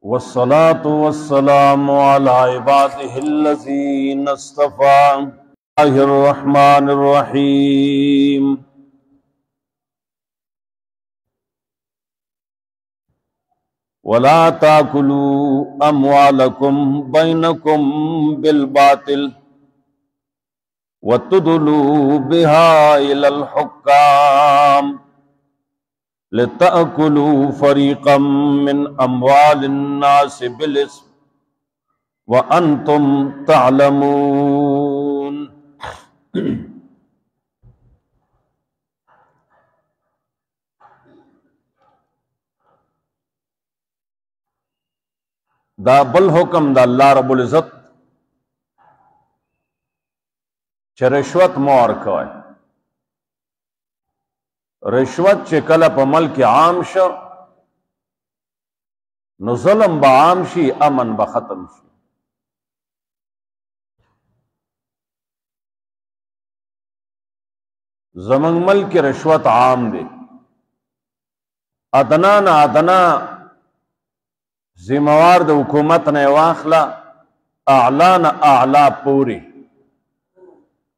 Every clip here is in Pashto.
والصلاة والسلام على عباده الذين اصطفى. الله الرحمن الرحيم. ولا تأكلوا أموالكم بينكم بالباطل وتدلوا بها إلى الحكام لتأكلوا فريقا من أموال الناس بالإثم وأنتم تعلمون. دا بل حکم دا اللہ رب العزت چه رشوت مو ورکوئ. رشوت چې کله په ملک عام شو نو ظلم به عام شي، امن به ختم شي. زمنګ ملک رشوت عام دی، ادنا نه ادنا ذمہوار د حکومت نه واخلا، اعلا نه اعلا پوری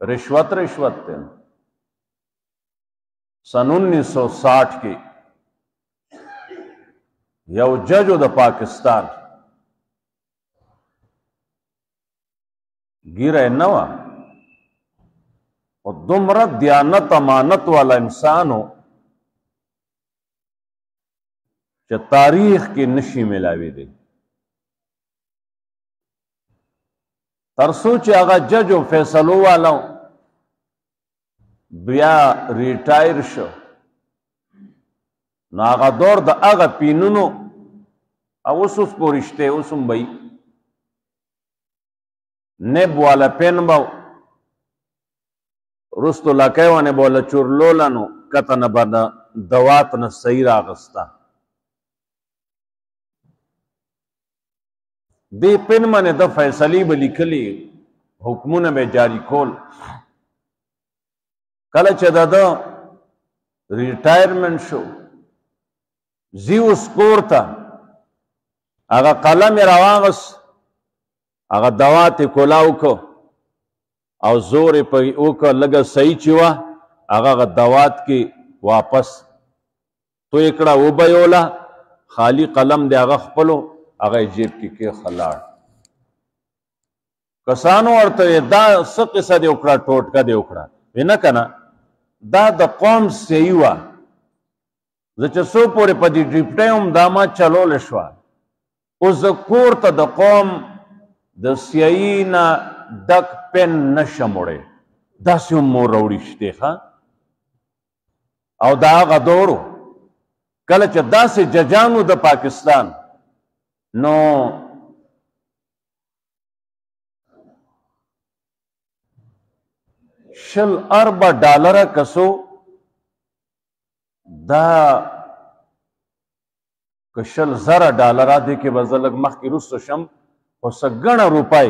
رشوت تے. سن 1960 کی یو ججو د پاکستان گیره نوا او دمرا دیانت امانت والا انسانو چې تاریخ کی نشی ملاوی دی. ترسو چې هغه ججو فیصلو والا بیا ریټایر شو نو هغه دور د هغه پینونو او اوس پورشته اوسم بی نب والا پین باو رستو لکه ونه بوله چورلولانو کتن بنا دوات نه صحیح راغستا. دی پین منه د فیصلی به لیکلی، حکمونه به جاری کول. کله چې د ریټایرمنټ شو زیو سکور ته هغه قلم راواغس، هغه دوات کولاو کو او زور په وکړه لګه صحیح چې وا هغه دوات کې واپس تو یکړه وبیولا، خالی قلم دی هغه خپلو هغه جیب کې خلاړ. کسانو ورته دا څه قصه دی وکړه، ټوټکه دی وکړه وینا کنه دا د قوم سیوا زه چې څو پورې په دې ډیپټۍ هم دا ما چلول شوه. اوس زه کور ته د قوم د سیایي نه ډک پن نشم وړی، داسې هم مو راوړي شتې ښه. او دا هغه دور کله چې داسې ججانو د پاکستان نو $40 کسو دا که $10,000 دی کې به زه لږ مخکې رسته شم خو څه ګڼه روپۍ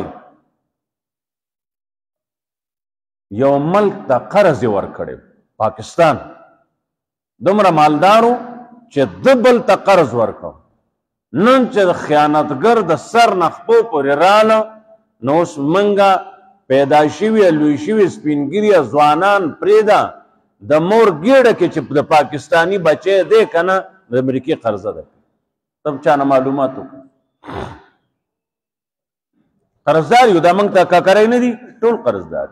یو ملک ته قرض یې ورکړی. پاکستان دومره مالدارو چې د بل ته قرض ورکړو. نن چې خیانتګر د سر نه خپو پورې راله نو اوس منګه پیدا شوی لوی شوی سپینګیری ځوانان پریدا د مور ګیړه کې چې د پاکستانی بچی دی کنه د امریکای قرضه ده. تب چانه معلوماتو قرضدار یو دا موږ ته کاکرای نه دي، ټول قرضدار.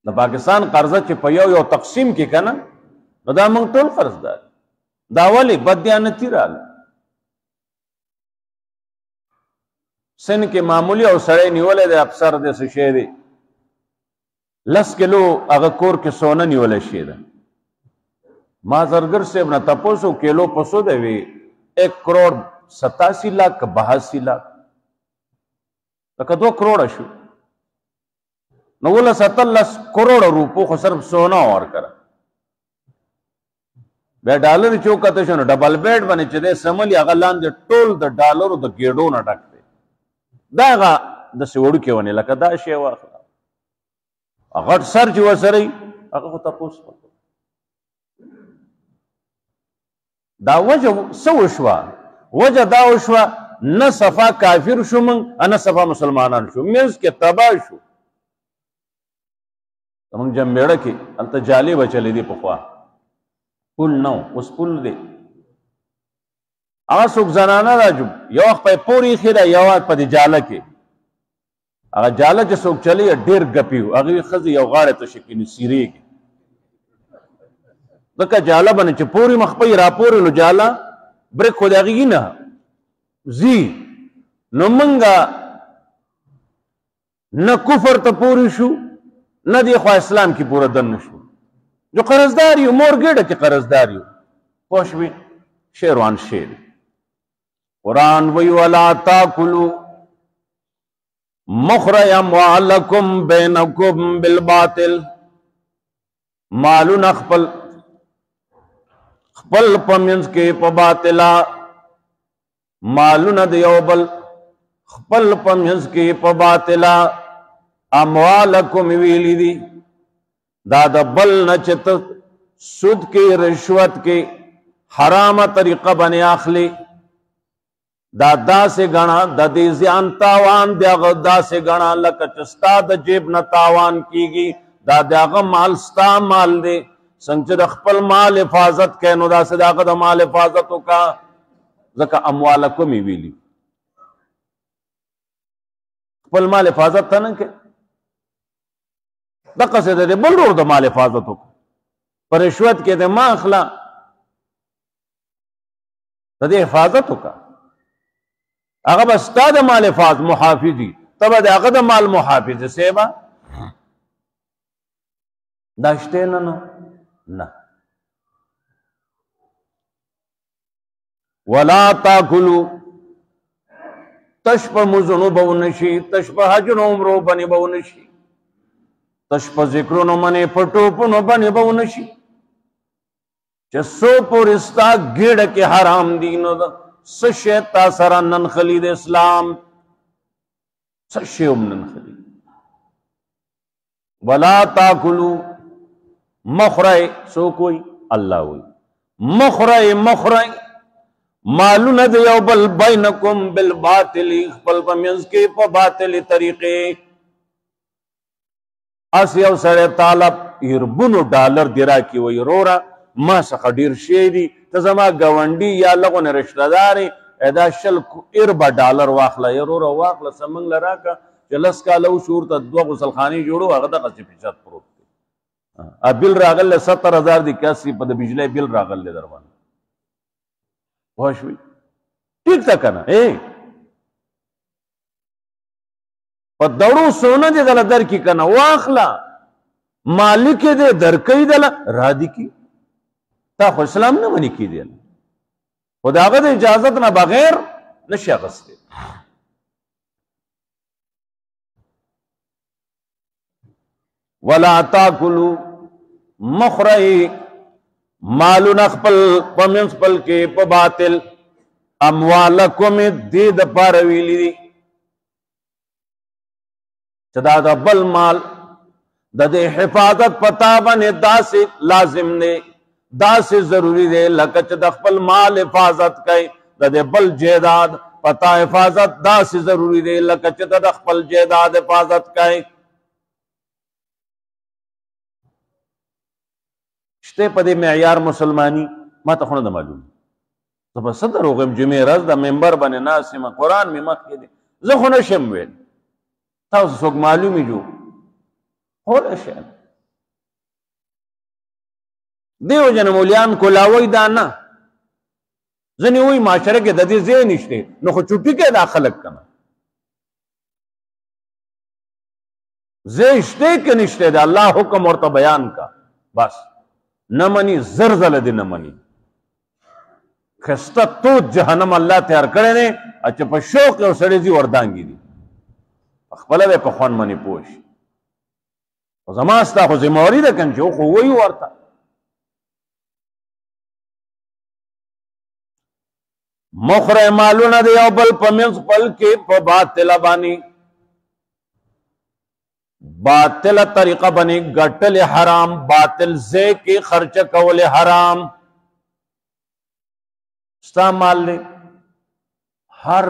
د پاکستان قرضه چې په یو تقسیم کې کنه نو دا موږ ټول قرضدار. دا ولې بددیانتي رااله. سن کې معمولی او سړی نیولې د افسر د څه شی دی 10 کیلو هغه کور کې سونه نیولې شي ده. ما زرګر صاحب نه تاسو کیلو پسو دی وی 1,87,82,00,000 لکه 2 کروڑ شو نو ول 17 کروڑ روپو خو صرف سونا اور کړه. بیا ډالر چوکته شنو ډبل بیډ باندې چې د سملی هغه لاندې ټول د ډالرو د ګېډو نه ډک دی. دا هغه د سوړو کې ونی لکه دا شی واخله غټ سر چې وسري هغه خو تاسو دا وجه سو شوا وجه دا وشوه نه صفا کافر شو من نه صفا مسلمانان شو منځ کې تباه شو زمونږ جمبېړه کې هلته جالې به چلې دي پخوا پل نه اوس پل دی هغه څوک زنانه را یو وخت په پور ایښې ده یو وخت په دې جاله کې هغه جاله چې څوک چلی ډېر ګپي وو هغې ښځې یو غاړې ته شکیني سیرېږي ځکه جاله باندې چې پورې مخ پی راپورې نو جاله بریک خو د هغې نه ځي نو منګه نه کفر ته پورې شو نه دی خوا اسلام کې پوره دننه شو جو قرضدار یو مور ګېډه کې قرضدار یو پوه شوې شیروان شیر قرآن وی ولا تاکلوا مخرج اموالکم بینکم بالباطل مالون خپل پمینس کې په باطلا مالون د یو بل خپل پمینس کې په باطلا اموالکم ویلی دی دا د بل نه چې ته سود کې رشوت کې حرامه طریقه باندې اخلي دا داسې ګڼه د دې زیان تاوان د هغه داسې ګڼه لکه چې ستا د جیب نه تاوان کیږي دا د هغه مال ستا مال دی څنګه چې د خپل مال حفاظت کوې نو داسې د هغه د مال حفاظت وکړه ځکه اموالکم یې ویلي خپل مال حفاظت ته نه کوې دقسې د دې بل ورور د مال حفاظت وکړه په رشوت کې د ما اخله د دې حفاظت وکړه هغه به ستا د مال محافظي ته به د هغه د مال محافظ سیبه دا شته نه ولا تاکلوا تش په مزونو به ونشي تش په حجونو عمرو باندې به ونشي تش په ذکرونو باندې په ټوپونو باندې به ونشي چې څو پورې ستا ګېډه کې حرام دي نو څه شی تا سره ننخلي د اسلام څه شی هم ننخلي ولا تاکلوا مخرج څوک وایي الله وایي مخرج مالونه د یو بل بینکم بالباطل خپل په منځ کې په باطلې طریقې اس یو سړی طالب اربونو ډالر دی راکړي وایي وروره ما څخه ډېر شی دي ته زما ګاونډي یا لغونه رشته دار دا شل اربه ډالر واخله یا وروره واخله څه موږ له راکړه چې لس کاله وشو ورته دوه غسلخانې جوړو هغه دغسې فیصد پروت دی بل راغلی 70,000 دی کاسې په د بجلی بل راغلی در باندې پوه شوې ټیک ده که نه په دړو سونه دې دله درکړي که نه واخله مالک یې دی درکوي دله را دي کي تا خو اسلام نه منې کېدی خو د هغه د اجازت نه بغیر نشي اخیستی ولا تاکلوا مخرج مالونه خپل په منځ خپل کې په باطل اموالکم دې دپاره ویلي دي چې دا د بل مال د دې حفاظت په تا باندې داسې لازم دی داسې ضروری دی لکه چې د خپل مال حفاظت کوي د دې بل جیداد پتا حفاظت داسې ضروری دی لکه چې د خپل جیداد حفاظت کوي شته په دې معیار مسلمانی ما ته خو نه معلوم زه به څه دروغ یم جمعې ورځ د ممبر باندې ناست یم قرآن مې مخکې دی زه خو نشم ویل تاسو څوک معلومي جو هولی شی دیو جن مولیان کولاوی دا نه ځنې وایي معاشره کې د دې ځای نشته نو خو چوټي کې دا خلک کنه ځای شته که نشته د الله حکم ورته بیان کا بس نه مني زرزله دې نه مني خسته تو جهنم الله تیار کړی دی چې په شوق یو سړی ځي وردانګي دي خپله به په خوند باندې پوه شي خو زما ستا خو ذمهواري ده که نه چې خو وایي ورته مخرج مالونه د یو بل په منځ خپل کې په باطله باندې باطله طریقه باندې ګټل حرام باطل ځای کې خرچه کول حرام ستا مال دی هر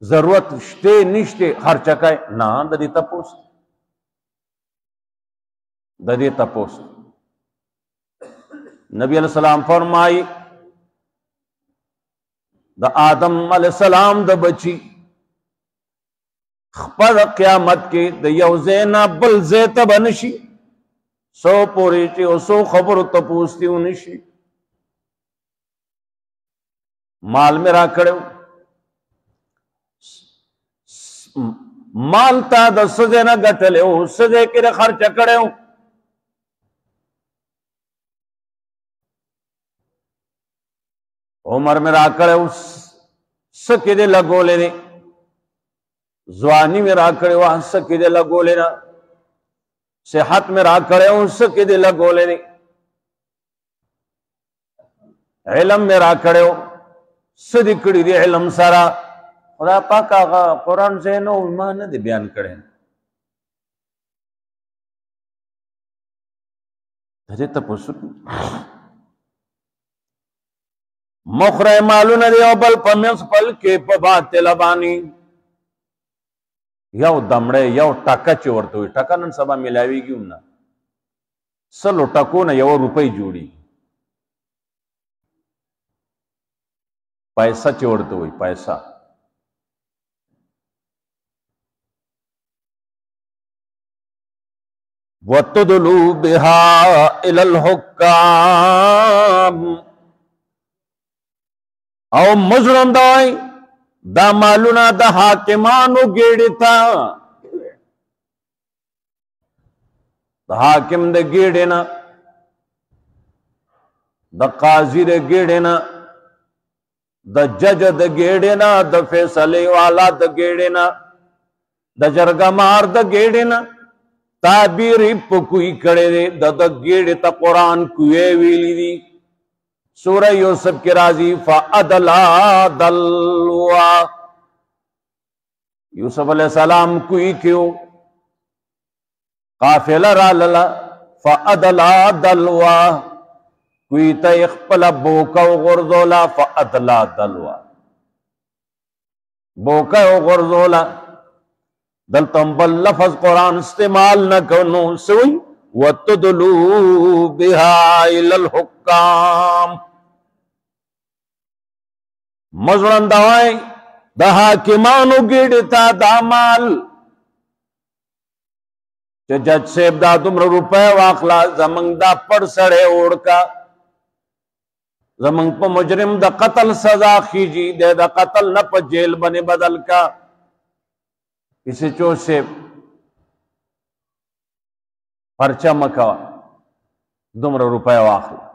ضرورت شته نشته خرچه کوي نه د دې تپوس نبی علیہ السلام فرمائی د آدم علیہ السلام د بچی خپل قیامت کې د یو ځای نه بل ځای ته بنشي سو پوری چې او سو خبرو تپوس دی ونشي مال میں را کړو مال تا د سزه نه ګټلې او سزه کې خرچ کړو عمر میں را کړو سکه دې لګولې نه ځواني میں را کړو سکه دې لګولې نه صحت میں را کړو سکه دې لګولې نه علم میں را کړو سدی کړي دې علم سره خدا پاک هغه قرآن زینو ایمان نه دی بیان کړي دې ته پوښتنه مخره مالونه دی او بل پمنس پل کې په باطل باندې یو دمړې یو ټکا چې ورته وي ټکا نن سبا ملاويږي نه سلو ټکو نه یو روپۍ جوړي پیسہ چې ورته وي پیسہ وَتُدْلُوا بِهَا إِلَى الْحُكَّامِ او مزرندائی دا مالونا دا حاکمانو گیڑی تا دا حاکم دا گیڑی نا دا قاضی دا گیڑی نا دا جج دا گیڑی نا دا فیصلے والا دا گیڑی نا دا جرگا مار دا گیڑی نا تعبیری پکوئی کڑے دے دا گیڑی تا قرآن کوئے ویلی دی سورہ یوسف کی رازی فَأَدْلَا دَلْوَا یوسف علیہ السلام کوئی کیوں قافلہ را للا فَأَدْلَا دَلْوَا کوئی تا اخپلا بوکا و غرزولا فَأَدْلَا دَلْوَا بوکا و غرزولا دلتم بل لفظ قرآن استعمال نہ کرنو سوئی وَتُدْلُوا بِهَا إِلَى الْحُكَّامِ مزرن دوائی دا حاکمانو گیڑی تا دا مال چا جج سیب دا دمر روپے واقلا زمنگ دا پڑ سڑے اوڑ کا زمنگ پا مجرم دا قتل سزا خیجی دے دا قتل نہ پا جیل بنے بدل کا کسی چو سے پرچہ مکا دمر روپے واقلا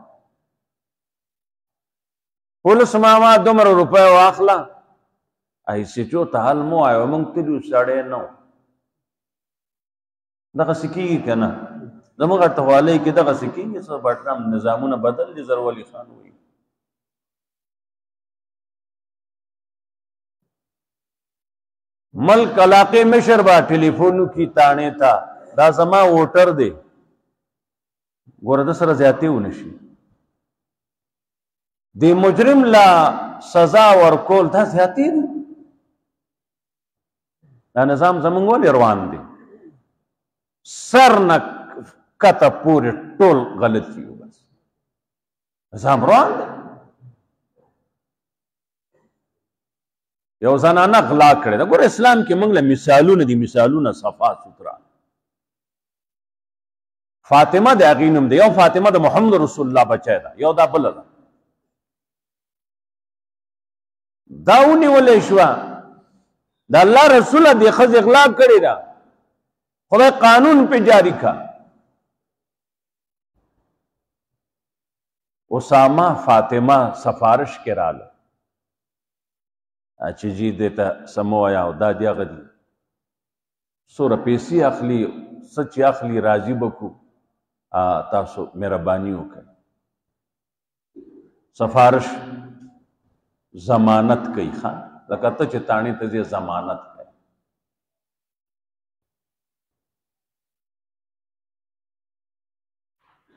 پولیس ماما دمر روپے واخلا ایسی چو تحال مو آئے منگ تلیو ساڑے نو دقا سکی گی کنا دمگا تخوالی کی دقا سکی گی سو بٹنام نظامون بدل لی ضرولی خان ہوئی ملک علاقے مشر با ٹیلیفونو کی تانے تا دا زمان ووٹر دے گورد سر زیادی ہونشی دی مجرم لا سزا ورکول دا زیادی دی دا نظام زمانگولی روان دی سر نک کتا پوری ٹول غلطی ہو بس نظام روان دی یو زنانا غلا کرے دا گور اسلام کی منگلہ مثالون دی مثالون صفا سترا فاطمہ دا اغینم دی یو فاطمہ دا محمد رسول اللہ بچائے دا یو دا بلد داونی ولی شوا دا اللہ رسول دی خز اغلاق کری دا خدا قانون پہ جاری کا اسامہ فاطمہ سفارش کے رال اچھی جی دیتا سمو آیا دا دیا غدی سور پیسی اخلی سچی اخلی راضی بکو تاسو مہربانیوں کا سفارش ضمانت کئی خان لکتا چتانی تزی ضمانت کئی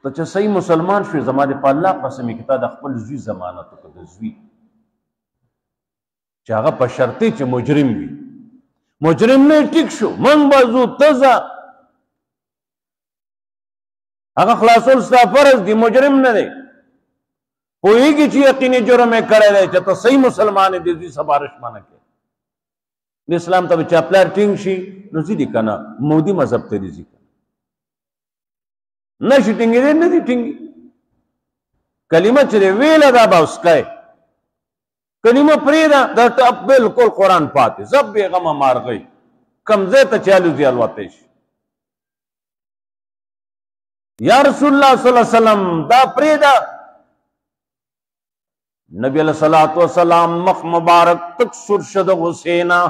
تو چه صحیح مسلمان شوی زمان پا اللہ قسمی کتا دا خپل زوی ضمانتو کتا زوی چې هغه په شرطي چې مجرم وي. مجرم نه ټیک شو من بازو تزا هغه خلاصول ستا فرض دی، مجرم نه دی، پوهیږي چې یقیني جرم یې کړی دی چې ته صحیح مسلمان یې دې سپارش مانه کوي. د اسلام ته چې پلار ټینګ شي نو ځي دي که نه مودي مذهب ته دي ځي نه شي ټینګېدی نه دي ټینګي. کلمه چې دی ویله دا به اوس کوې، کلمه پرېږده دا بلکل قرآن پاتې زب بېغمه مارغۍ کم ځای ته چې الوځي الوتی شي. یا رسول الله صلی الله علیه وسلم دا پرېږده. نبی علیہ الصلوۃ والسلام مخ مبارک تک سر شد غسینا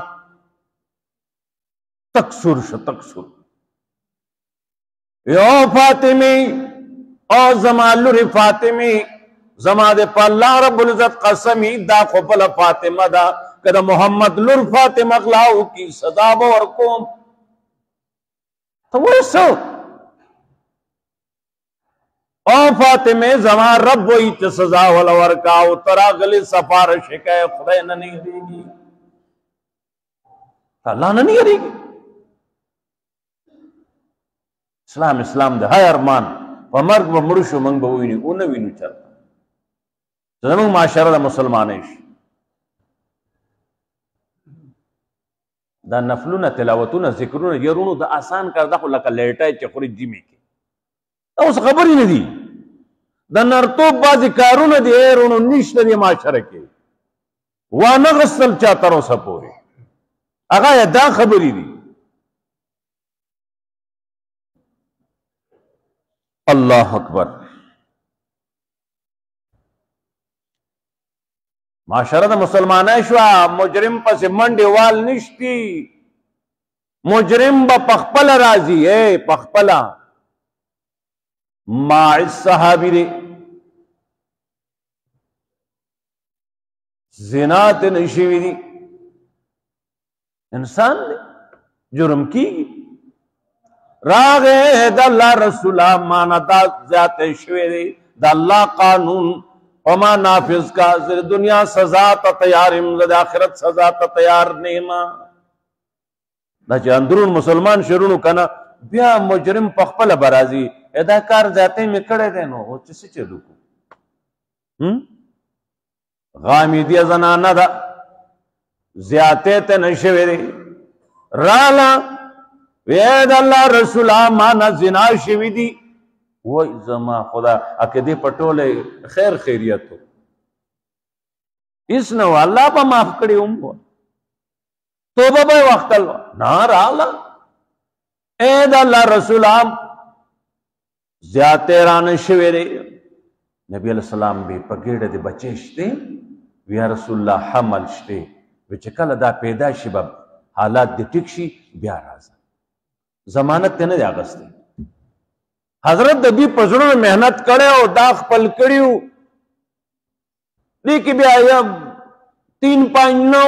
تک سر شد تک سر یو فاطمی او زمان لور فاطمی زما دے پا اللہ رب العزت قسمی دا خپل فاطمہ دا کدا محمد لور فاطمہ اغلاو کی سزا ورکوم تو ویسو او فاطمه زما رب وی چې سزا ول ورکاو ترا غلی سفارش کوي خدای نه یریږي الله نه یریږي. اسلام د هر ارمان په مرګ به مړ شو موږ به ویني او نه وینو چرته زموږ معاشره د مسلمانۍ شي. دا نفلونه تلاوتونه ذکرونه یرونو د آسان کار د خو لکه لیټای چې خوري جیمه کې اوس خبرې نه دي. د نرتوب بعضې کارونه دي ایرونو نشته دي معاشره کې وانه غسل چا تر اوسه پورې هغه یې دا خبرې دي. الله اکبر. معاشره د مسلمانۍ شوه مجرم پسې منډې وال نشتی. مجرم به پخپله راځي پخپله ماعز صحابی دے زنا تے نشوی دی انسان دے جرم کی راغے دا اللہ رسولہ مانا دا زیادہ شوی دے دا اللہ قانون وما نافذ کا زر دنیا سزا تا تیار امزد آخرت سزا تا تیار نیما دا چه اندرون مسلمان شرونو کنا بیا مجرم پخپل برازی ادا کار ذاتی میں کڑے دے نو وہ چسی چلو کو غامیدی زنانا دا زیادتے تے نشوے دے رالا وید اللہ رسول آمانا زنا شوی دی وہ زمان خدا اکدی پٹولے خیر خیریتو اس نو اللہ پا معاف کری امبو توبہ بے وقت الوا نا رالا اید اللہ رسول آم زیادتے رانے شوے دے نبی علیہ السلام بھی پگیڑ دے بچے شتے ویا رسول اللہ حمل شتے وچکل دا پیدا شباب حالات دی ٹک شی بیا رازا زمانت تے ندے آگستے حضرت دی پزرون محنت کرے ہو داخ پل کری ہو لیکی بیا یا 3.9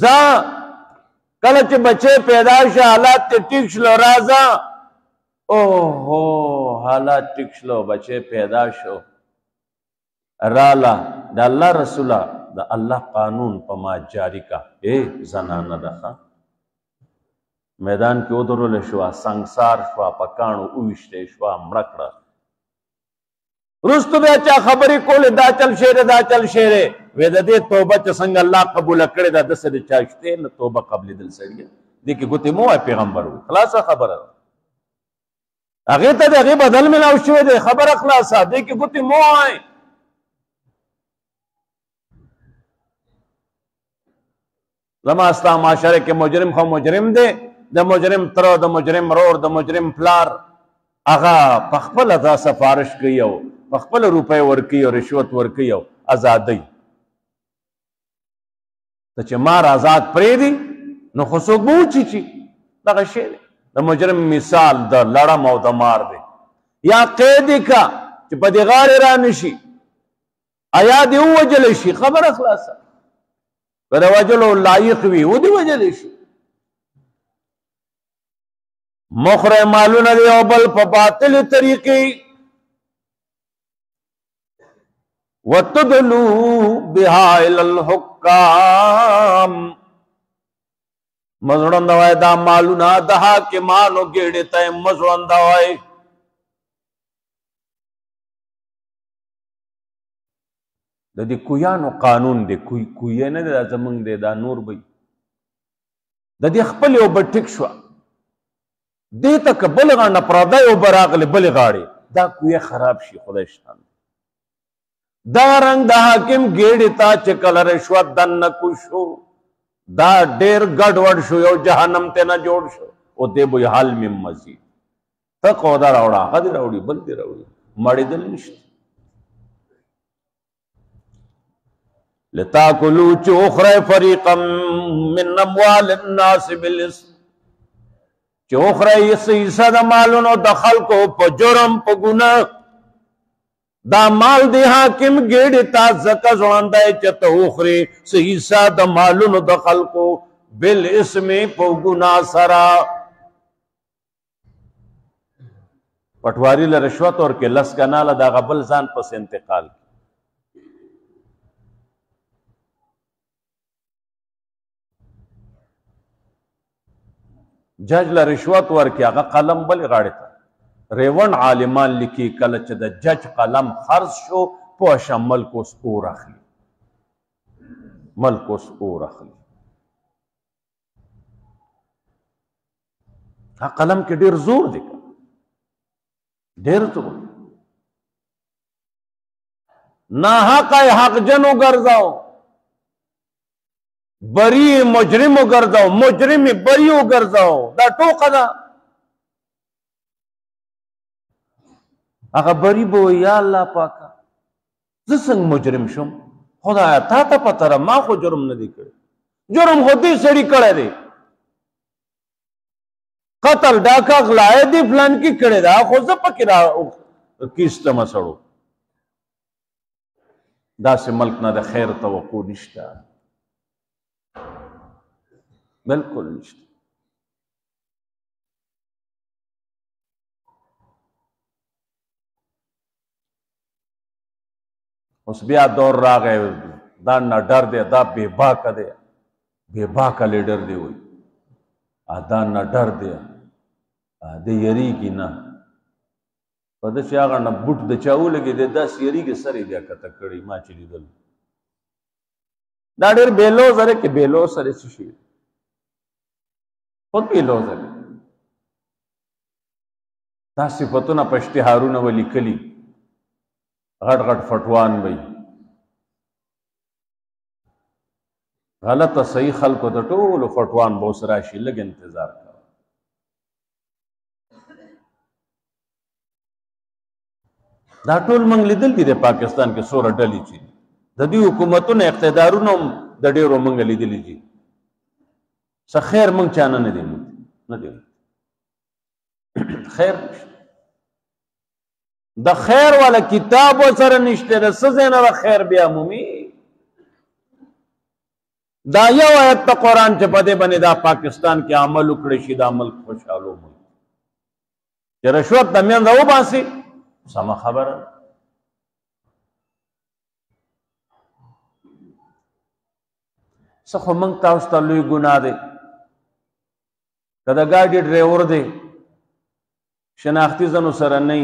زا کلچ بچے پیدا شا حالات تے ٹک شلو رازا اوہو حالات ٹک شلو بچے پیدا شو رالا دا اللہ رسولہ دا اللہ قانون پا ما جاری کا زنانا رخا میدان کی ادھرو لشوا سنگسار شوا پکانو اوشتے شوا مرکڑا رستو بیا چا خبری کولے دا چل شیرے ویدہ دے توبہ چا سنگ اللہ قبول اکڑے دا دس دے چاہشتے نا توبہ قبل دل سڑیا دیکھیں گوتے مو آئے پیغمبر ہوئی خلاصا خبر ہے اگے تا دے اگے بدل ملاو شوئے دے خبر اخلاصا دیکھیں گوتے مو آئے لما استا معاشرے کے مجرم خو مجرم دے دا مجرم ترو دا مجرم رور دا مجرم پلار اگا پخپل دا سفارش کیو پخپل روپے ورکیو رشوت ورکیو ازادی تا چه مار آزاد پریدی نو خسوک بوچی چی دا غشے دے دا مجرم مثال دا لڑم او دا مار دے یا قیدی کا چی پا دی غار رانشی آیا دی او وجلشی خبر اخلاصا پر وجلو لائق وی او دی وجلشی مخر مالون دی او بل پا باطل طریقی وَتُدْلُو بِهَا إِلَى الْحُقِّ الحکام مزړندوای دا مالونه د حاکمانو ګېډې ته مزړندوای د دې کویانو قانون دی کوی نه دی دا زمونږ دی دا نور بی د دې خپل یو به ټیک شوه دې ته که بل غاڼه پردی اوبه راغلې بلې غاړې دا کویه خراب شي خدای شان دا رنګ د حاکم ګېډې ته چې کله رشوت دننه کوشو دا ډېر ګډوډ شو یو جهنم ته نه جوړ شو او دې به حال مې مزید ته قودا راوړه هغه دې راوړي بل دې راوړي مړېدل نشته لتاکلوا چې اخری فریقا من اموال الناس بالاسم چې اخری حصه د مالونو د خلکو په جرم په ګناه دا مال دی حاکم ګېډې ته ځکه ځوړندی چې ته اخري څه حصه د مالونو د خلکو بالاسم په ګناه سره پټواري له رشوت ورکړې لس کناله د هغه بل ځان پسې انتقال جج له رشوت ورکړي هغه قلم بلې غاړې ته ریون عالمان لیکي کله چې د جج قلم خرڅ شو پوه شه ملک اوس اور اخلي ملک اوس اور اخلي دا قلم کې ډېر زور دی ډېر زور ناحقه حقجن وګرځاو بری مجرم وګرځاو مجرم بری وګرځاو دا ټوکه ده هغه بری به یا الله پاکه زه څنګه مجرم شم خدایه تا ته پته ده ما خو جرم نه دی کړی جرم خو دې سړي کړی دی قتل ډاکه غلا دی فلان کې کړی ده خو زه پکې را کیسټمه سړو داسې ملک نه د خیر توقع نشته بالکل نشته اوس بیا دور راغی دا نه ډر دی دا بې باکه دی بې باکه لیډر دی وایي دا نه ډر دی دی یریږي نه په ده چې هغه نه بوټ د چا ولګېدی داسې یریږي سر یې بیا کته کړی ما چې لیدل دا ډېر بېلوزه دی که بېلوزه دی څه شي خود بېلوزه دی دا صفتونه په اشتهارونه به لیکلي غټ غټ فټوان وي غلطه صحیح خلکو د ټولو فټوان به اوس راشي لږ انتظار کوه دا ټول موږ لیدل دي د پاکستان کې څومره ډلې چې د دې حکومتونو اقتدارونه هم د ډېرو موږ لیدلي دي څه خیر موږ چانه نه دی نه دی خیر د خیر والا کتاب سره نشته د څه ځای نه د خیر بیا مومي دا یو آیت د قرآن چې په دې باندې دا پاکستان کې عمل وکړی شي دا ملک خوشحاله ملک چې رشوت د منځه وباسي سمه خبره څه خو موږ تاسو ته لوی ګناه دی که د ګاډي ډریور دی شناختي ځنو سره نه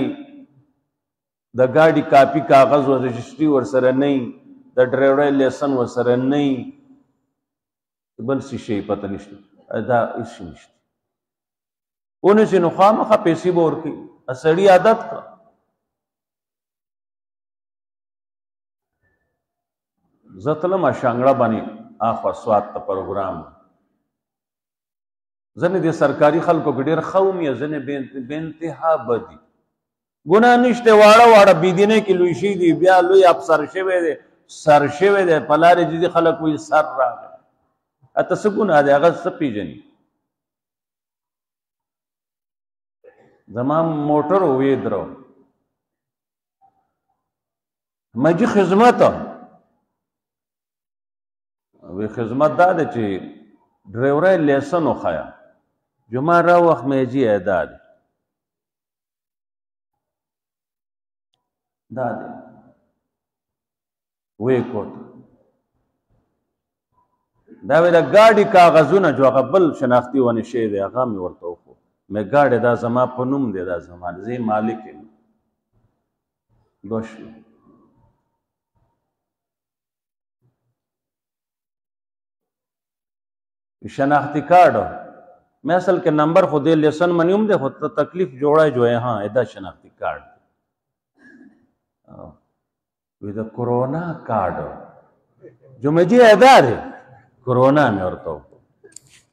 د ګاډي کاپي کاغذ و رجسټري ورسره نه د ډرایورۍ لیسن ورسره نه بل څه شی پته نشته دا هېڅ شی نشته ونیسي نو خامخا پیسې به ورکوي سړي عادت کړه زه تلم شانګړه باندې اخوا سوات ته پروګرام ځنې د سرکاري خلکو کې ډېر ښه وم یا ځنې بې انتها بدي ګناه نشته واړه واړه بېدینۍ کې لوی شي دي بیا لوی افسر شوی دی سر شوی دی په لارې جدي خلک وایي سر راغی اته څه ګناه دی هغه څه پېژني زما موټر وې درو مجي خدمت وی خدمت دا ده چې ډرایورۍ لیسن وښیه جمعه را وخت میجي ادا دی دا دی وی کوت دا وی د ګاډي کاغذونه جو هغه بل شناختي ونه شی دی هغه مې ورته وښو مې ګاډی دا زما په نوم دی دا زما زه یې مالک یم دوش شناختی کارड میں اصل کے نمبر خود لیسن منیوم دے خود تکلیف جوڑا جو ہے ہاں ادا شناختی کارڈ ویدہ کرونا کارڈ جو مجھے ادا دے کرونا میں ورطا ہو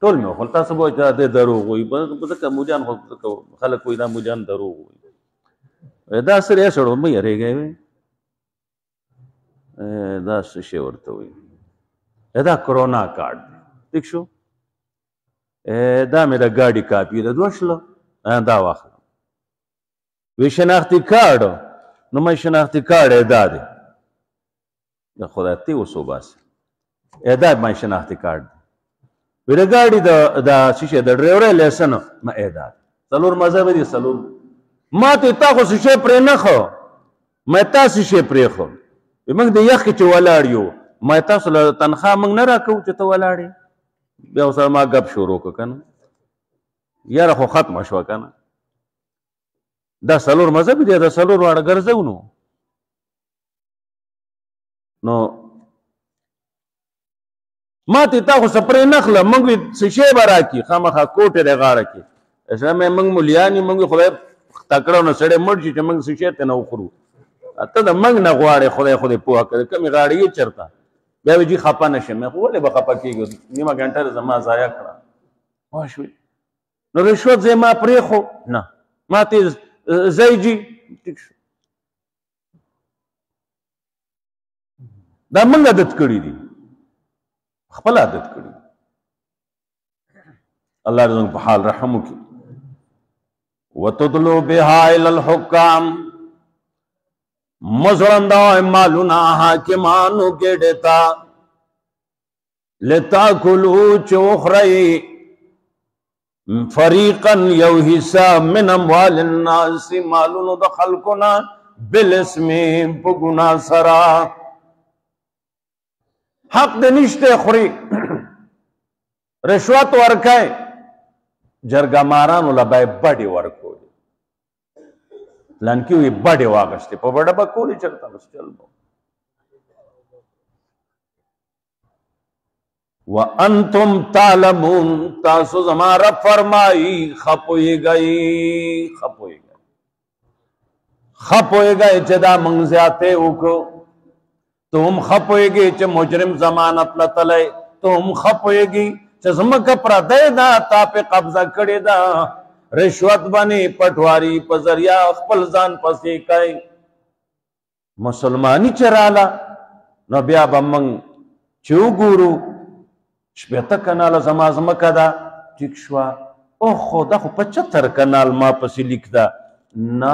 ټول میں خلطا سبو اجازہ دے دروغ ہوئی بذکر مجھان خلق کوئی دا مجھان دروغ ہوئی ادا سر ایسا رو میں رہ گئے ادا سشے ورطا ہوئی ادا کرونا کارڈ دیکھ شو دا مې د ګاډي کاپي ده دوه شله دا واخله وی شناختي کارډ نو مې شناختي کارډ دا دی د خدای ته اوس وباسي دا مې شناختي کارډ وی د ګاډي د شیشه د ډرایور لیسن ما دا څلور مذهب دي څلور ما ته تا خو شیشه پرې نه خو مې تاسو شیشه پرې خو موږ د یخ چې ولاړ یو مې تاسو له تنخواه موږ نه راکوو چې ته ولاړې بیا سره ما گپ شروع که کنه یاره خو ختمه شوه کنه دا څلور مذهب دی دا څلور واړه ګرځو نو ما ته تا خو سپرې نخله موږ شیشې به راکړي خامخا کوټې دی غاړه کې اسلام موږ مولیان یو موږ خدای تکړه نو سړی مړ شي چې موږ شیشې ته نه وخورو ته د موږ نه غواړې خدای پوهه کړې کمې غاړې یې چېرته بیا وی جی خپه نشم مې خو ولې به خپه کېږو نیمه ګنټه زما ضایع کړه پوه شوې نو رشوت ځای ما پرېښو نه ما ته ځای جي ټیک شو دا موږ عادت کړي دي خپل عادت کړي الله دې زموږ په حال رحم وکړي وتدلو بها الى الحکام مزرندہ مالونا حاکمانو کے دیتا لتاکلو چوخرئی فریقا یو حصہ من اموال الناس مالونو دخل کنا بالاسم بگنا سرا حق دنشتے خوری رشوت ورکائے جرگا مارانو لبائی بڑی ورکو لانکی ہوئی بڑے واغشتے پا بڑا با کولی چلتا بس چل بو وَأَنْتُمْ تَعْلَمُونَ تاسو زمارا فرمائی خپوئی گئی چدا منگزیاتے اوکو تم خپوئی گئی چا مجرم زمانت لطلے تم خپوئی گئی چا زمکا پردے دا تا پہ قبضہ کڑی دا رشوت بنی پٹواری پا ذریعہ خپل ځان پسې کئی مسلمانی چرالا نو بیا با منگ چو گورو شپیتا کنال زمازمکا دا ٹھیک شوا او خدا خو 75 کنال ما پسی لکھ دا نا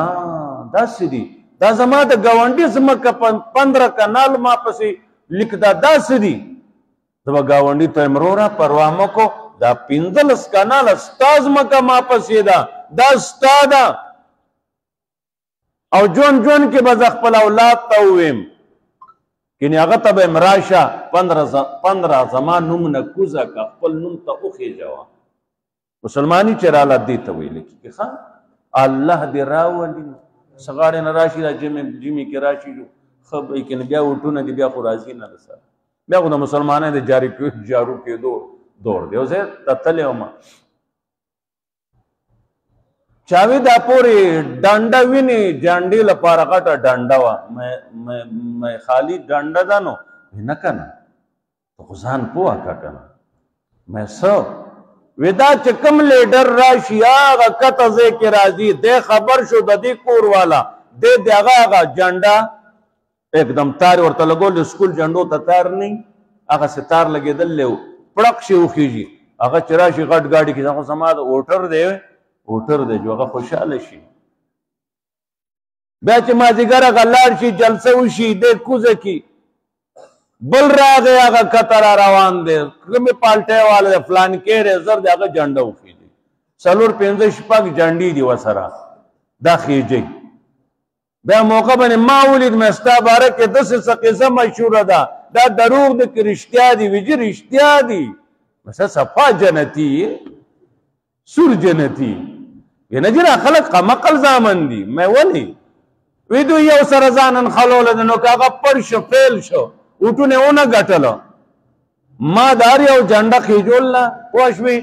دا سدی دا زما دا گوانڈی زمکا 15 کنال ما پسی لکھ دا سدی دا گوانڈی تو امرورا پروامو کو دا 15 کنال استاز مکا ما پسی دا استادا او جون کے بزخ پل اولاد تاویم کنی اغتا با امراشا 15 زمان نم نکوزا کا پل نم تا اخی جوا مسلمانی چرالا دیتا ہوئی لکی کہ خواہ اللہ دی راولی سغاڑی نراشی دا جیمی کی راشی جو خب ایکن بیا اٹھو نا دی بیا خورازی نا رسا بیا خود مسلمانے دی جارو کے دور دیو زیر تتلے ہوما چاوی دا پوری ڈانڈا وینی جانڈی لپارا غٹا ڈانڈا وا میں خالی ڈانڈا دانو نکنا تو خزان پوا کنا میں سو ودا چکم لیڈر راشی آغا کتزے کے رازی دے خبر شو دا دی کور والا دے آغا جانڈا ایک دم تار ورطا لگو لسکول جانڈو تا تار نہیں آغا سے تار لگے دل لے پڑک شیو خیجی آغا چراشی غٹ گاڑی کی ساکھو سماد اوٹر دے جو آغا خوشحال شی بیچ مازیگر آغا لار شی جلسے وشی دے کوزے کی بل را گئے آغا کتر روان دے کمی پالٹے والا دے فلان کے رے زرد آغا جانڈا وخی دی سلور پینزے شپاک جانڈی دی وسرا دا خیجی بیا موقع بنی ما ولید میں استا بارک دس سقیزہ مشہور دا دا دروغ دی که رښتیا دي ویجی رښتیا دي بس صفا جنتی سور جنتی نه جرا خلق قمقل زامن دي مې ولي وی دوی یو سره ځانن خلوله نو که هغه پړ شو فیل شو اوټونه ونه ګټله ما دار یو جنډه خېجول نه پوه شوې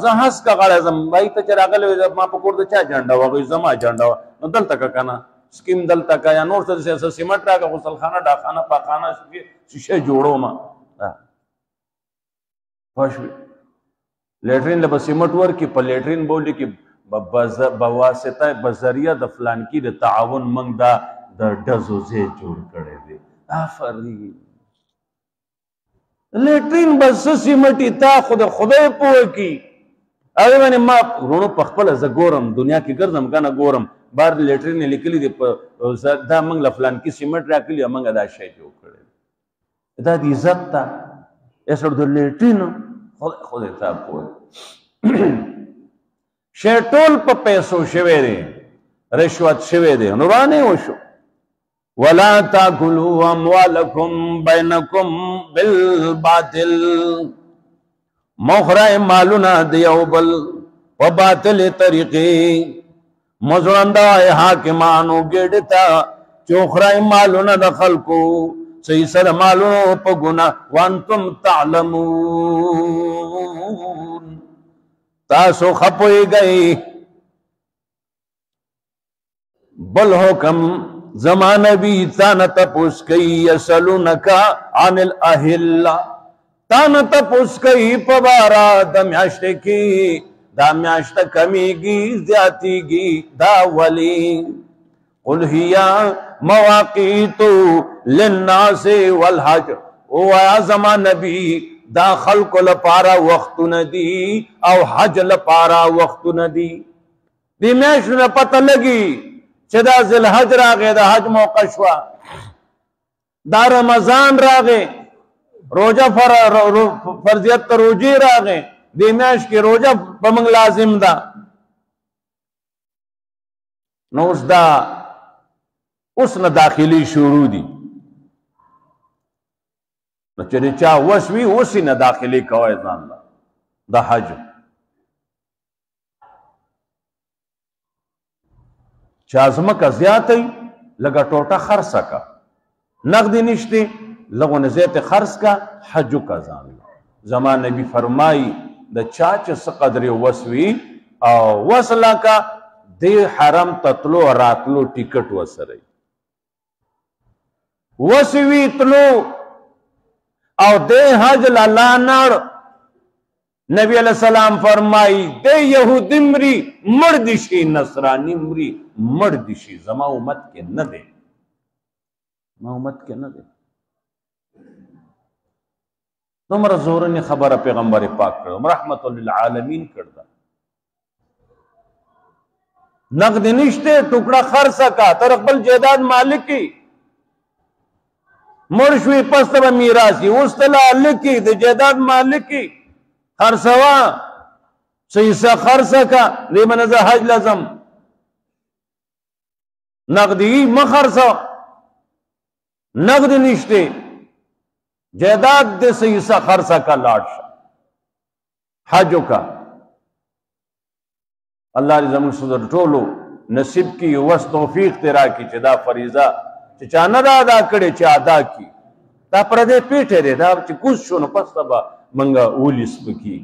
زه هس که غړی ځم بای ته چې راغلی ما په کور د چا جنډه وه زما جنډه وه نو دلته که که نه سکیم دلته که یا نور څه سیمټ راکړه غسلخانه ډاخانه پاخانه شیشه جوړوم پوه شوې لیټرین له به سیمټ ورکړي په لیټرین به ولیکي بواسطه بذریعه د فلانکي د تعاون موږ دا د ډزو ځای جوړ کړی دی آفرین لیټرین به څه سیمټي تا خو د خدای پوه کي هغې باندې ما وروڼو په خپله زه ګورم دنیا کې ګرځم که نه ګورم بار لیټرین یې لیکلي دي دا موږ له فلانکي سیمټ راکلي او موږ دا شی جوړ کړی دا د عزت ته ایسړ د لیټرین خدای تا پوه شی ټول په پیسو شوی دی رشوت شوی دی نورانې وشو ولا تاكلوا اموالكم بينكم بالباطل مخرای مالونه د یو بل په باطل طریقې مزړنده حاکمانو ګډتا چوخرای مالونه د خلکو صحیح سره مالونو په ګناه وانتم تعلمون تاسو خپوي گئی بل حکم زمان نبی تانا تپوس کئی یسلونکا عن الاہلہ تانا تپوس کئی پبارا دا میاشت کی دا میاشت کمی گی زیادی گی دا ولی قل ہیا مواقیتو للناس والحج او آیا زمان نبی دا خلق لپارا وقت ندی او حج لپارا وقت ندی دی میاشت نے پتہ لگی چې دا ذی الحج راغی دا حج موقع شوه دا رمضان راغی روزه فرضیت ته روزې راغی دې میاشت کې روزه په موږ لازم ده نو اوس دا اوس نه داخلي شروع دي نو چې چا وس وي اوس یې نه داخلي کوئ ځان له د حج چا ځمکه زیاتی لږه ټوټه خرڅه کا نقدې نشته لږونه زیاتې خرڅ کا حج وکړه ځان زما نبي فرمایي د چا چې څه قدرې وس وي او وس لکه دې حرم ته تلو راتلو ټیکټ وسره وس وي تلو او دې حج لاله نړ نبی علیہ السلام فرمائی دے یہودی مری مرد شی نصرانی مری مرد شی زما امت کے نہ دے ما امت کے نہ دے تمہارا زورنی خبر پیغمبر پاک کردم رحمت للعالمین کردہ نقد نشتے ٹکڑا خرسا کا ترقبل جیداد مالکی مرشوی پستر میراسی استلا لکی دے جیداد مالکی خرسوا سیسا خرسکا دی منزا حج لازم نقدی مخرسوا نقد نشتے جیداد دے سیسا خرسکا لاٹشا حجو کا اللہ رضا صدر ٹولو نصیب کی وس توفیق تیرا کی چدا فریضہ چانا دا ادا کڑے چا ادا کی دا پردے پیٹھے دے دا چی کس شونو پس تبا منگا اولیس بکی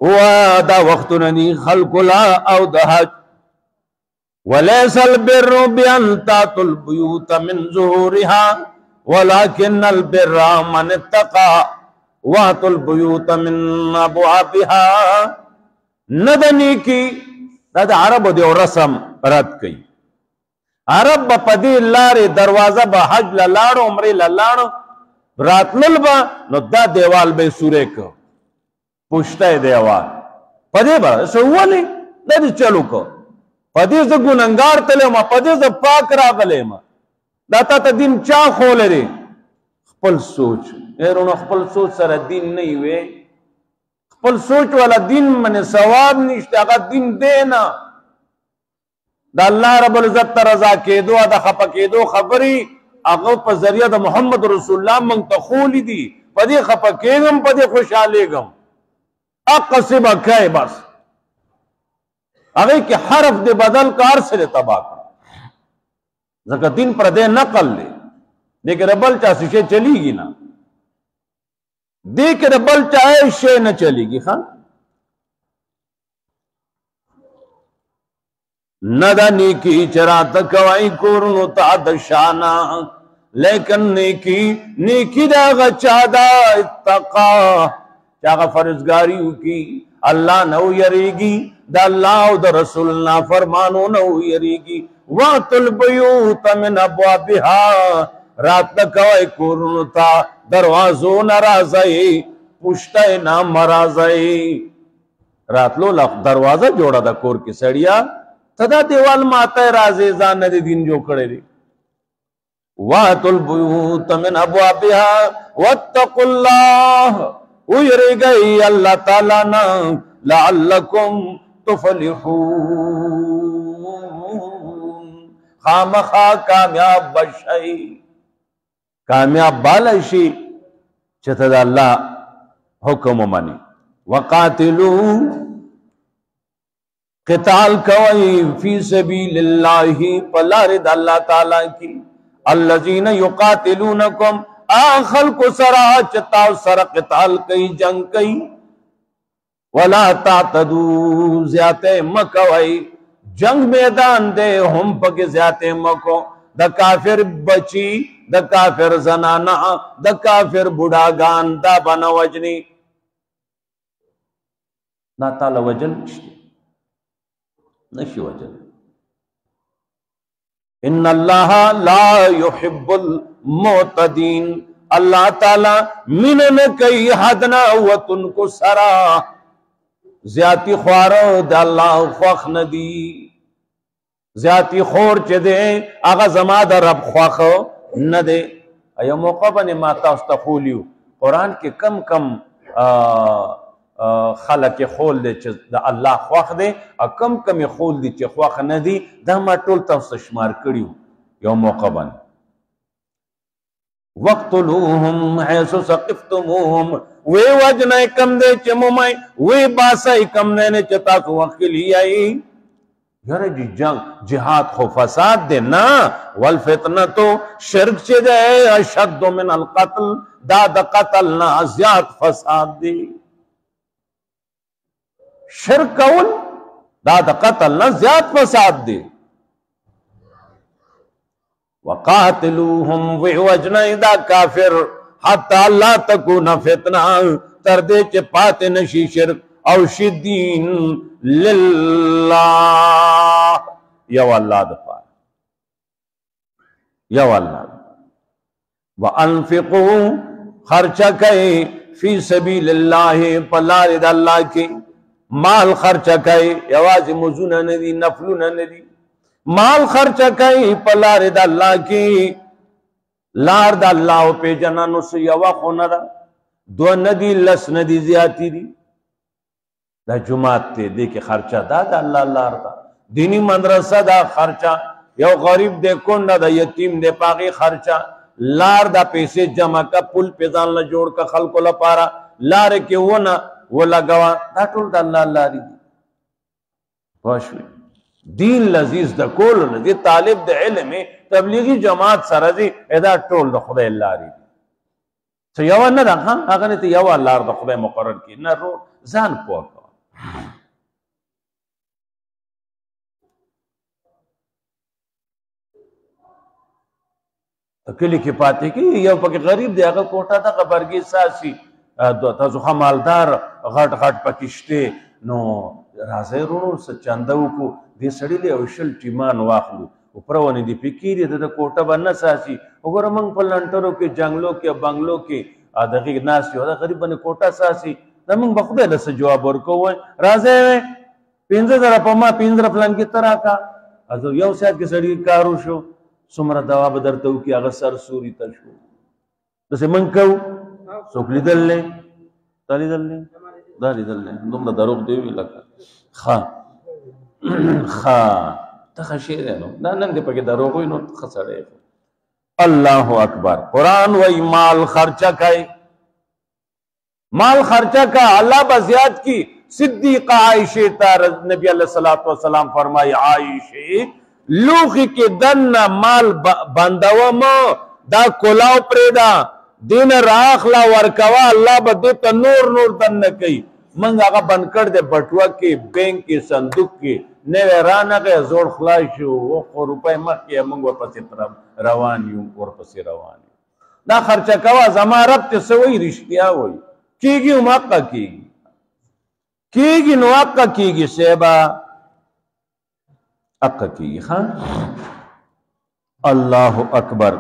ہوا دا وقتننی خلق لا او دا حج ولیس البر بیان تاتو البیوت من ظہورها ولیکن البر من اتقا واتو البیوت من ابوابها ندنی کی دا عرب دیو رسم رد کی عرب با پدی لاری دروازہ با حج للاڑو عمری للاڑو راتلل با نو دا دیوال بے سورے کو پشتہ دیوال پدی با سوالی دا دی چلو کو پدی سے گننگار تلے ما پدی سے پاک راگلے ما دا تا دین چا خولے رے خپل سوچ ایرونو خپل سوچ سر دین نہیں وے خپل سوچ والا دین من ثواب نشتے اگر دین دینا دا اللہ رب العزت رضا کے دو دا خپا کے دو خبری هغه په ذریعہ د محمد رسول الله مونږ ته خولی دي په دې خفه کېږم په دې خوشحالېږم اقصب کای بس هغه کې حرف دې بدل کار سره تباہ کړ ځکه دین پر دې نقل دی دې کې ربل چا شي چلیږي نه دې کې ربل چا شي نه چلیږي ها ندا نیکی چرات کوئی کورنو تا دشانا لیکن نیکی دا غچا دا اتقا چاگا فرزگاریو کی اللہ نو یریگی دا اللہ و دا رسول اللہ فرمانو نو یریگی وَاتُ الْبَيُوتَ مِنْ أَبْوَابِهَا رات کوئی کورنو تا دروازو نرازائی پشتائی نام مرازائی رات لو دروازہ جوڑا دا کور کی سڑیا تدا دیوال ماتا رازی زان ندی دین جو کڑے دی وَاتُ الْبُيُوتَ مِنْ أَبْوَابِهَا وَاتَّقُوا اللَّهَ اُیرے گئی اللہ تعالیٰ نا لَعَلَّكُمْ تُفْلِحُونَ خامخا کامیاب بشئی کامیاب بالشی چتد اللہ حکم منی وَقَاتِلُوا قتال کوئی فی سبیل اللہ پلارد اللہ تعالیٰ کی الذین یقاتلونکم آخل کو سرا چتاو سر قتال کئی جنگ کئی ولا تعتدو زیادہ مکوئی جنگ میدان دے ہم پک زیادہ مکو دا کافر بچی دا کافر زنانا دا کافر بڑاگان دا بنا وجنی نا تعالی وجل نشی وجل ان اللہ لا يحب المعتدین اللہ تعالی منن کئی حدنا وطن کو سرا زیادی خوارو دا اللہ خوخ ندی زیادی خور چے دے آغا زما دا رب خوخ ندے ایو موقع بنے ماتا استخولیو قرآن کے کم کم خلق خول دے چه دا اللہ خواخ دے کم کم خول دے چه خواخ ندی دا ما ټول تاسو شمار کړیو یو موقع بن وقتلوهم حيث ثقفتموهم وی وجنه کم دے چه ممائی وی باسائی کم دے چه تاسو وقلی آئی یاره جی جنگ جہاد خو فساد دے نا والفتنتو شرک چه دے اشد من القتل دا قتل نا زیاد فساد دے شرک کول دا قتل نا زیاد فساد دے وقاتلوهم وجنہ دا کافر حتی اللہ تکونا فتنہ تردے چے پاتے نشی شرک او شدین للہ یو اللہ دفار یو اللہ وَأَنفِقُوا خرچہ کئے فی سبیل اللہ پلارد اللہ کی مال خرچہ کئی یوازی مزونہ ندی نفلونہ ندی مال خرچہ کئی پلارد اللہ کی لارد اللہ پہ جنانو سے یوا خونا دا دو ندی لس ندی زیادی دی دا جماعت تے دے کے خرچہ دا اللہ لارد دینی مدرسہ دا خرچہ یو غریب دے کنڈا دا یتیم دے پاگی خرچہ لار دا پیسے جمع کا پل پیزان لجوڑ کا خلقو لپارا لارے کے ونا وہ لگوا دا ٹول دا اللہ اللہ دی باشوی دین لذیذ دا کول دی طالب دا علمی تبلیغی جماعت سرزی ادا ٹول دا خدا اللہ دی تو یوا نا دا خان آگا نیتی یوا اللہ دا خدا مقرر کی نا رو زان پوکا کلی کی پاتے کی یو پاکی غریب دے آگا کوٹا دا برگی ساسی تاسو خمالدار غٹ غٹ پکشتے نو رازے رونو سچاندو کو دے سڑی لے اوشل ٹیمان واخلو اپروانی دی پکیری دا کوٹا بنا ساسی اگر منگ پلانٹروں کے جنگلوں کے بنگلوں کے دقیق ناسی ہو دا غریب بنے کوٹا ساسی دا منگ بخدے لسا جواب ورکو ہوئے رازے ہوئے پینزر در پما پینزر پلان کی طرح کا ازو یو سیاد کے سڑی کارو شو سمرا دواب درتو کی اغسر سوری تشو دسے منگ کہو سوک لیدل لے تا لیدل لے دا لیدل لے دوم دا دروغ دیوی لکا خواہ تا خشیر ہے نو نا نن دے پاکی دروغوی نو خسڑے اللہ اکبر. قرآن وہی مال خرچہ کئی، مال خرچہ کا اللہ بزیاد کی. صدیقہ عائشہ تا نبی علیہ السلام فرمائی عائشہ لوخی کے دن مال بندوم دا کلاو پریدا دین راخلا ورکوا اللہ بدیتا نور نور دن نکی منگ آگا بند کر دے بٹوا کی بینک کی صندوق کی نوے رانا گئے زور خلاشو وقو روپے مکی منگ ورپسی روانیوں ورپسی روانیوں دا خرچہ کوا زمان رب تسوئی رشتیا ہوئی کیگی اماقہ کیگی نو اقا کیگی سیبا اقا کیگی. خان اللہ اکبر.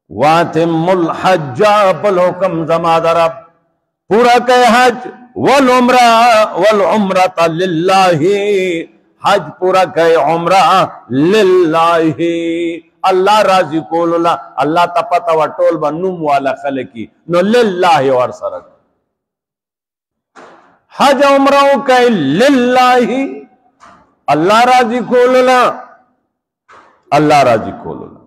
واتم الحج بالحکم زماد رب پورا کہ حج والعمرۃ للہ حج پورا کہ عمرہ للہ اللہ راضی کول اللہ تپتا و ٹول با نم والا خلقی نو للہ اور سرک حج عمروں کہ للہ اللہ راضی کولنا اللہ راضی کولنا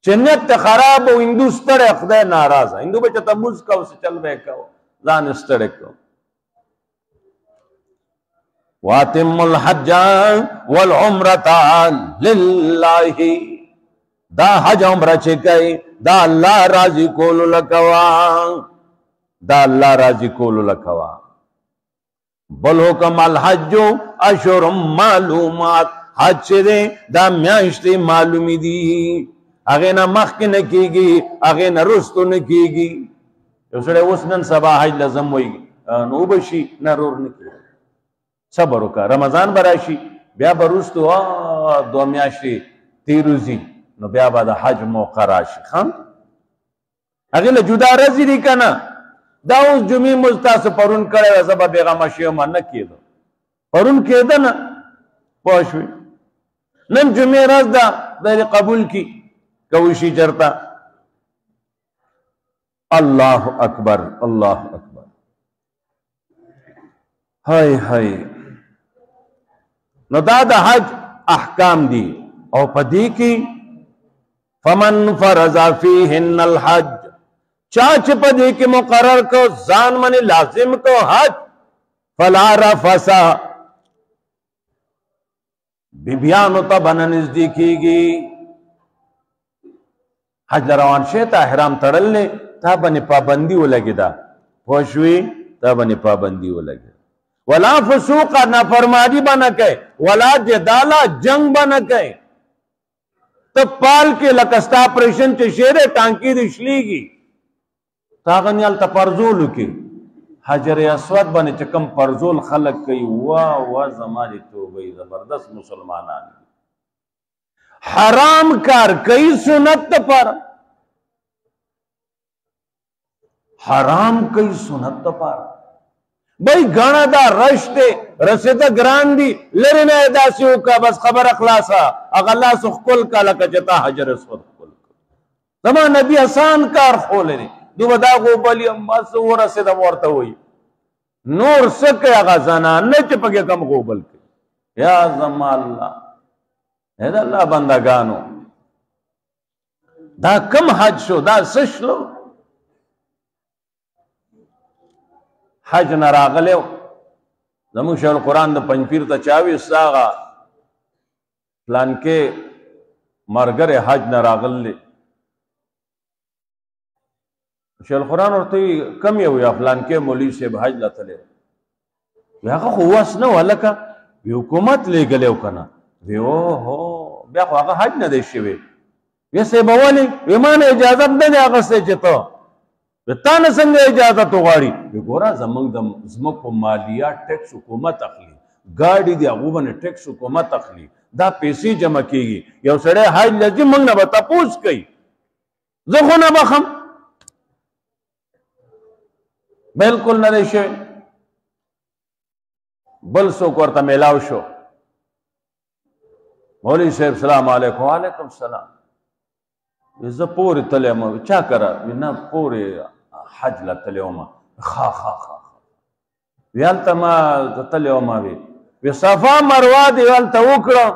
چنیت خراب و ہندو ستڑے خدای ناراض ہے ہندو بچہ تموز کا اسے چل بے کا زان ستڑے کا. واتم الحج والعمرۃ للہ دا حج عمرہ چکئی دا اللہ راضی کولو لکوا دا اللہ راضی کولو لکوا. بلحکم الحج اشہر معلومات حج سے دے دا میاشتے معلومی دی اگے نہ مخ کی نکی گی اگے نہ رستو نکی گی اسڑے اسنن سبا حج لازم ہوئی نو بشی نہ رور نکی صبر کا رمضان براشی بیا برستو دو میاشتے تیروزی نو بیا بعد حج موقع راشی. خان اگے نہ جدا رزی دی کنا دا اوس جمعی مستاس پرون کرے زبا بیغم شیوما نکی دو پرون کی دا نا پوشوی نن جمعی رز دا دیر قبول کی کوشی چرتا. اللہ اکبر اللہ اکبر. ہائے ہائے نو دا دا حج احکام دی او پدی کی فمن فرض فیہن الحج چاچ پدی کی مقرر کو زان منی لازم کو حج فلا رفسا بیبیانو تا بنا نزدیکی گی حج لروان شیطا احرام تڑل لے تا بنی پابندی ہو لگی دا پوشوی تا بنی پابندی ہو لگی ولا فسوقا نافرمانی بنا کہے ولا جدالا جنگ بنا کہے تو پال کے لکستا پریشن چے شیرے ٹانکی دشلی گی تاغنیال تا پرزولو کی حجر اسود بنے چکم پرزول خلق کئی واہ زمانی توبہی زبردست مسلمانان حرام کار کئی سنت پر حرام کئی سنت پر بھئی گانا دا رشتے رسیتا گران دی لرنا اداسیوں کا بس خبر اخلاصا اغلا سخکل کا لکا جتا حجر اسود کل زمان نبی آسان کار خولے دی دو بدا غوبالی بس وہ رسیتا مورتا ہوئی نور سکے اغا زنان نے چپکے کم غوبل کے یا زمان اللہ اید اللہ بندگانو دا کم حج شو دا سش لو حج نراغلیو زمون شیخ القرآن دا پنجپیر تا چاوی ساغا پلان کے مرگر حج نراغل لے شیخ القرآن ورطوی کم یو یا پلان کے مولی سے حج لطلے یا خواست نو حلکا وی حکومت لے گلیو کنا وی اوہو بیا خواہ آقا حج ندیشی وی وی سے بوالی وی مان اجازت دے آقا سے چطو وی تانا سنگ اجازت غاری وی گورا زمک پا مالیا ٹیکس حکومت اخلی گاڑی دی اغوبن ٹیکس حکومت اخلی دا پیسی جمع کی گی یو سڑے حج لجی منگ نبا تپوس کئی زخو نبا خم بلکل ندیشی بل سو کورتا میلاو شو مولی صاحب سلام علیکم وعلیکم السلام ویزا پوری تلیوما چا کرا وینا پوری حج لا تلیوما خا ویالتا ما تلیوما وی صفا مروا دی ویالتا وکڑا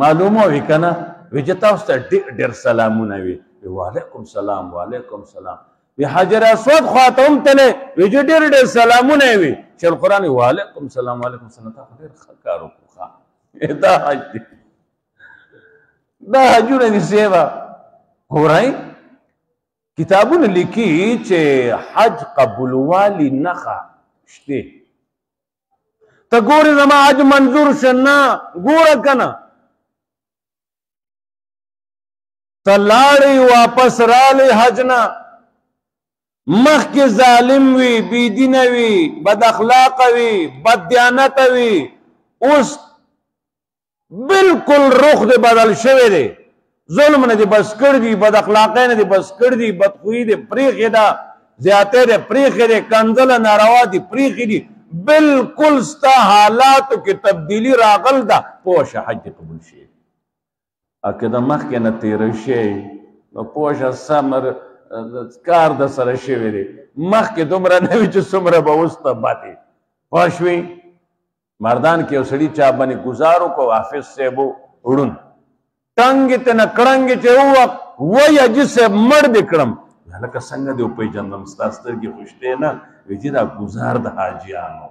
معلومه وي کنه وی چې تاسو ته ډېر سلامونه وي وعلیکم سلام وعلیکم سلام وی حجر اسود خواته هم تللی وی چې ډېر سلامونه وي چې القرآن وعلیکم سلام وعلیکم سلام تا خو ډېر ښه کار وکړو دا حج دی دا حجونه دي سیبه ګورئ کتابونه لیکي چې حج قبولوالي نښه شته ته ګورې زما حج منظور شه نه ګوره که نه ته لاړې واپس رالی حج نه مخکې ظالم وي بېدینه وي بد اخلاقه وي بد دیانته وي اوس بالکل رخ دې بدل شوی دی ظلم نه دې بس کړ دي بد اخلاقۍ نه دې بس کړ دي بدخویي دې پرېښې ده زیاتۍ دې پرېښې دې کنځله ناروا دې پرېښې دي بالکل ستا حالاتو کې تبدیلي راغل ده پوه شه حج دې قبول شي او که د مخکې نه تېره شي نو پوه شه سمر کار د سره شوی دی مخکې دومره نه وي چې څومره به اوس ته پاتې پوه شوې مردان کې یو سړي چا باندې ګزار وکړو حافظ صاحب وړون ټنګې ته نه کړنګې چې ووایي حاجي صاحب مړ دې کړم هلکه څنګه دې وپېژندم ستا سترګې خوشتې نه وایي چې دا ګزار د حاجیانو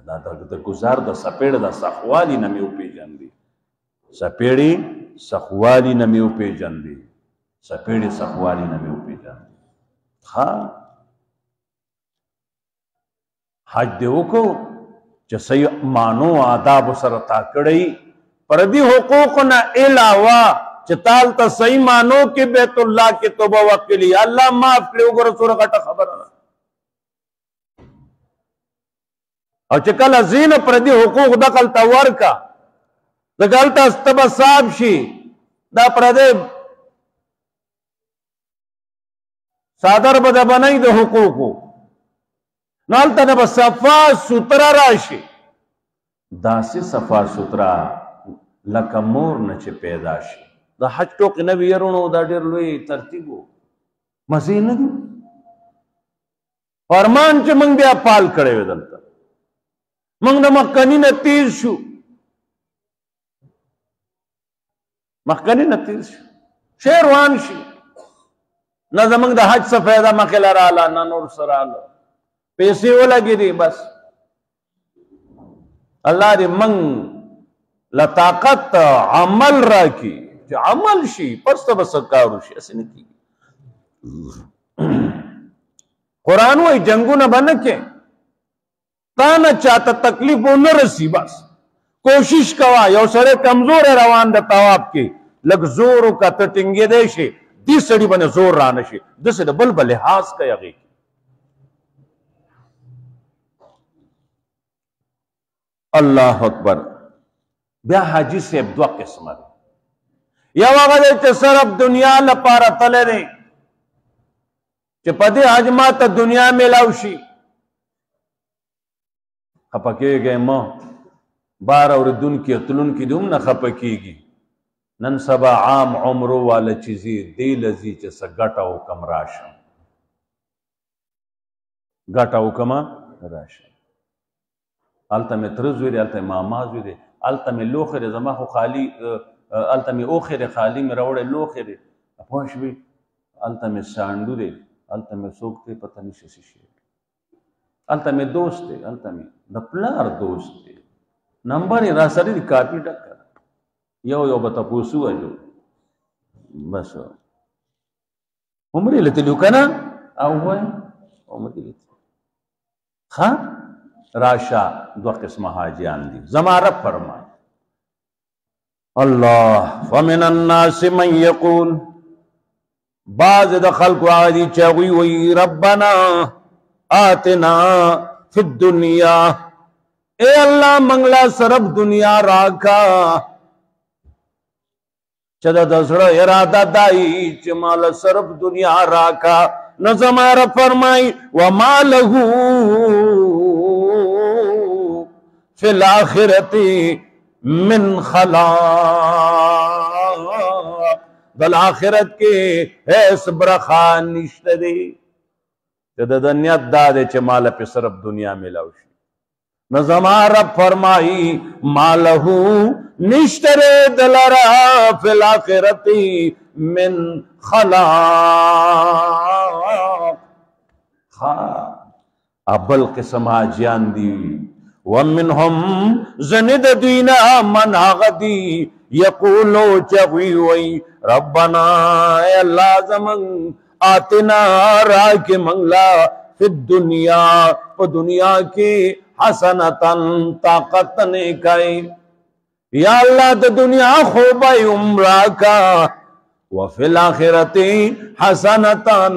دا د ګزار د څپېړې د سخوالي نه مې وپېژندې څپېړې سخوالي نه مې وپېژندې څپېړې سخوالي نه مې وپېژندې ها حج دې وکړو چې صحیح مانو آداب سره تا کړی پردی حقوق نه علاوه چې تال ته صحیح مانو کې بیت الله کې توبه وکړي الله معاف کړي وګوره څومره غټه خبره ده او چې کله ځینې پردي حقوق دغلته ورکه دغلته ته به صاحب شي دا پردی څادر به د بنئ د حقوقو نو هلته نه به صفا سوتره راشي داسې صفا سوتره لکه مور نه چې پیدا شي د حج ټوکې نه وي یرونو دا ډېر لوی ترتیب و مزې نه دي فرمان چې موږ بیا پال کړی وی دلته موږ د مخکني نه تیز شو مخکني نه تیز شو شی روان شي نه زموږ د حج څه فایده مخې له راله نه نور څه راله پیسې ولګې دي بس الله دې موږ له طاقت عمل راکړي چې عمل شي پس ته به څه کار وشي هسې نه کېږي قرآن وایي جنګونه به نه کې تا نه چاته تکلیف ونه رسي بس کوشش کوه یو سړی کمزوری روان د طواف کې لږ زور وکړه ته ټینګېدی شي دې سړي باندې زور را نه شي داسې د بل به لحاظ کوي هغې الله اکبر بیا حاجي صاحب دوه قسمه دی یو هغه دی چې صرف دنیا لپاره تللی دی چې په دې حج ما ته دنیا میلاو شي خفه کېږئ مه بار اورېدونکي تلونکي دې هم نه خفه کېږي نن سبا عام عمرو والا چې ځي دې له ځي چې څه ګټه وکړم راشم ګټه وکړمه راشم هلته مې تره زوی دی هلته مې ماما زوی دی هلته مې لوښی دی زما خو خالي هلته مې اوښی دی خالي مې راوړی لوښی دی پوه شوې هلته مې سانډو دی هلته مې څوک دی پته نشي څه شي هلته مې دوست دی هلته مې د پلار دوست دی نمبر یې را سره دی کاپي ډک کړه یو یو به تپوس ووایو بس عمرې له تلو که نه او وایم عمرې له ښه راشا دو قسم حاجیان دی زما رب فرمائے اللہ فمن الناس من یقول بعض د خلق عادی چاوی وی ربنا آتنا فی الدنیا اے اللہ منگلا سرب دنیا راکا چدا دسڑا ارادہ دائی چمال سرب دنیا راکا نظم رب فرمائی وما لہو فی الاخرت من خلاق بل آخرت کے ایس برخان نشت دی چه دا نیت دا دے چه مالا پی صرف دنیا ملاو شی نظما رب فرمائی مالہو نشترے دلرا فی الاخرتی من خلاق. ابل قسم حاجیان دی ومنہم زند دینا من آغدی یقولو چغوی وی ربنا اے اللہ زمن آتنا راک منگلا فی الدنیا پا دنیا کی حسنتاً طاقت نیکائی یا اللہ دا دنیا خوبائی عمرہ کا وفی الاخرت حسنتاً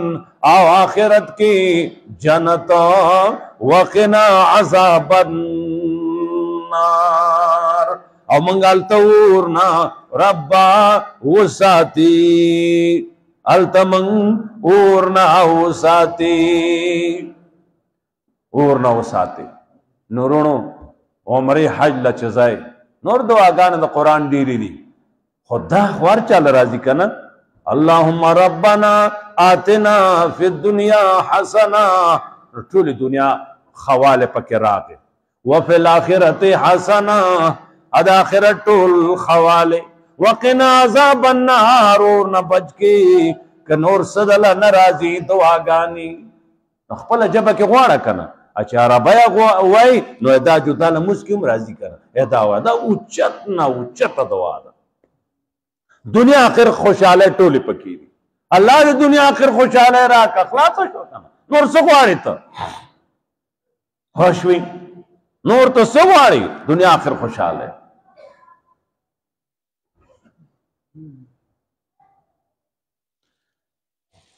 او آخرت کی جنتا وقنا عذاب النار او منگل تورنا ربا وساتی التمن اورنا وساتی اورنا وساتی نورونو عمری حج لچزائی نور دعاگان دا قرآن دیری دی خدا خوار چال رازی کنا اللہم ربنا آتنا فی الدنیا حسنا طول دنیا خوال پکی راگے وفی الاخرت حسنا اد آخرت طول خوال وقنا عذاب النار اور نبج کی کنور صدل نرازی دعاگانی نخپل جبہ کی غوارا کنا اچھا ربایا وائی نو ادا جدا لمس کیوں راضی کنا ادا وادا اوچت نا اوچت دعا دا دنیا آخر خوشحالے ٹولی پکی دی اللہ دی دنیا آخر خوشحالے راک اخلاص شو کنا نور سگواری تا خوشوی نور تو سگواری دنیا آخر خوشحالے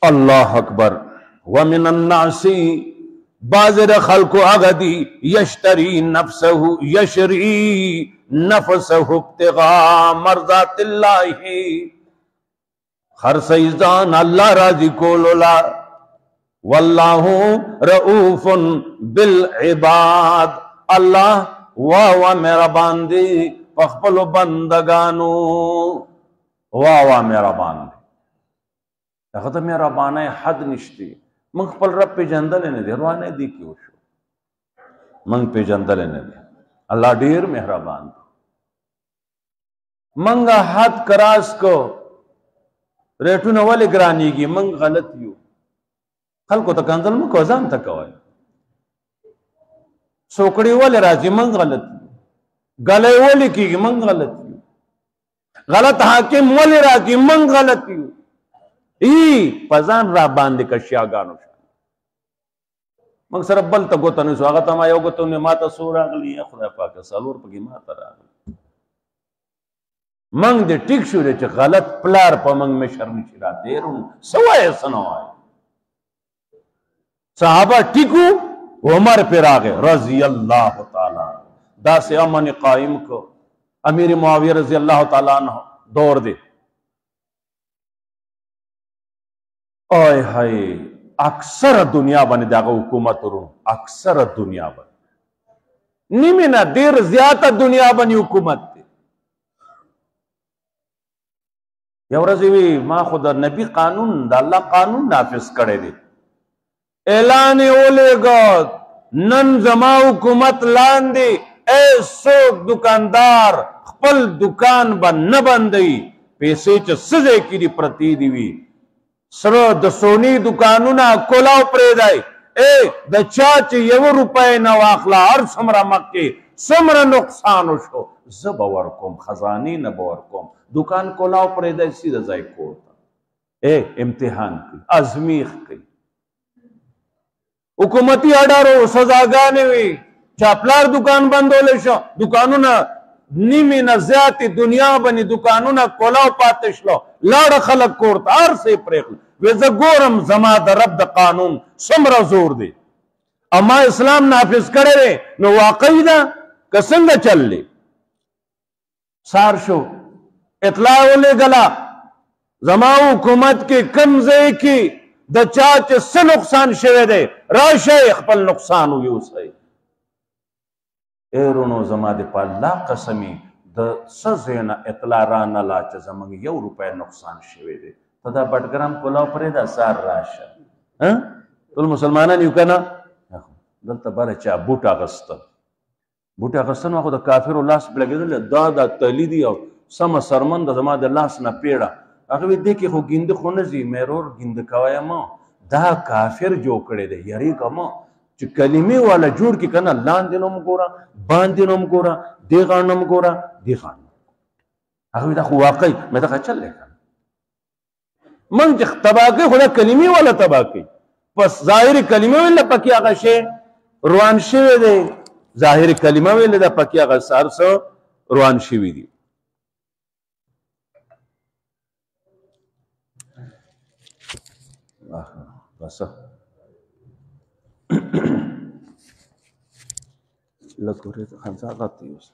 اللہ اکبر ومن الناس بازر خلق اغدی یشتری نفسه ابتغاء مرضات اللہ خرسیزان اللہ راضی کولولا واللہ رؤوف بالعباد اللہ واہ میرا باندی پخپلو بندگانو واہ میرا باندی اگر میرا بانے حد نشتی منگ پل رب پی جندلے نے دے روانے دی کیوں شو منگ پی جندلے نے دے اللہ دیر مہربان منگا حد کراس کو ریٹو نوالی گرانی گی منگ غلط یو خلقو تا کنزل میں کوزان تا کوئی سوکڑی والی راجی منگ غلط یو گلے والی کی گی منگ غلط یو غلط حاکم والی راجی منگ غلط یو پزان را باندے کا شیاگانو شا منگ سر بل تا گوتا نیسو آگا تا ما یو گوتا انہیں ماتا سور آگلی یا خدا پاکا سالور پاکی ماتا را آگلی منگ دے ٹک شو دے چھ غلط پلار پا منگ میں شرمی شرا دیرون سوائے سنو آئے صحابہ ٹکو عمر پر آگے رضی اللہ تعالیٰ دا سے امن قائم کو امیر معاویہ رضی اللہ تعالیٰ عنہ دور دے اوئے ہائے اکثر دنیا بنے داگا حکومت رون اکثر دنیا بنے نیمینا دیر زیادہ دنیا بنی حکومت تے یو رضیوی ما خدا نبی قانون دا اللہ قانون نافذ کرے دے اعلان اولے گا نن زما حکومت لان دے اے سوک دکاندار خپل دکان با نبندی پیسے چا سزے کی دی پرتی دیوی سر د سونی دکانونا کولاو پریدائی اے د چاچ یو روپے نواخلا ہر سمرا مکے سمرا نقصانو شو زب ورکم خزانی نب ورکم دکان کولاو پریدائی سیدہ زائی کوتا اے امتحان کی ازمیخ کی حکومتی اڈارو سزاگانے ہوئی چاپلار دکان بندو لے شو دکانونا نیمی نزیاتی دنیا بنی دکانونا کولاو پاتش لو لاڑ خلق کورتا ہر سے پریخ ویزا گورم زما دا رب دا قانون سمرا زور دے اما اسلام نافذ کرے رے نو واقعی دا کسنگا چل لے سار شو اطلاع لے گلا زما حکومت کے کمزے کی دا چاچ سے نقصان شوے دے راشے اخپل نقصان ہوئی اسے ایرونو زما دے پا اللہ قسمی دا سزینا اطلاع رانا لاچ زمان یو روپے نقصان شوے دے تو دا بٹگرام کلاو پرے دا سار راشا تو مسلمانان یو کنا دلتا بارا چا بوٹا غستا بوټي اخیستنو خو د کافرو لاس په لګېدل دا د تلی دي او سمه سرمنده زما د لاس نه پیړه هغه وی دې کې خو ګینده خو نه ځي مېرور ګینده کوی ما دا کافر جوړ کړی دی یریږه ما چې کلمې والا جوړ کړي که نه لاندې نوم ګوره باندې نوم ګوره دې غاړ نوم ګوره دې غاړ هغه وی دا خو واقعي مې دغه چل دی که موږ چې تباه کوي خو دا کلمې والا تباه کوي پس ظاهري کلمې ویل پکې هغه شی روان شوی دی ظاهر کلمه ویل ده پکې هغه سر څه روان شوي دي بس لکه خنزا غطي اوس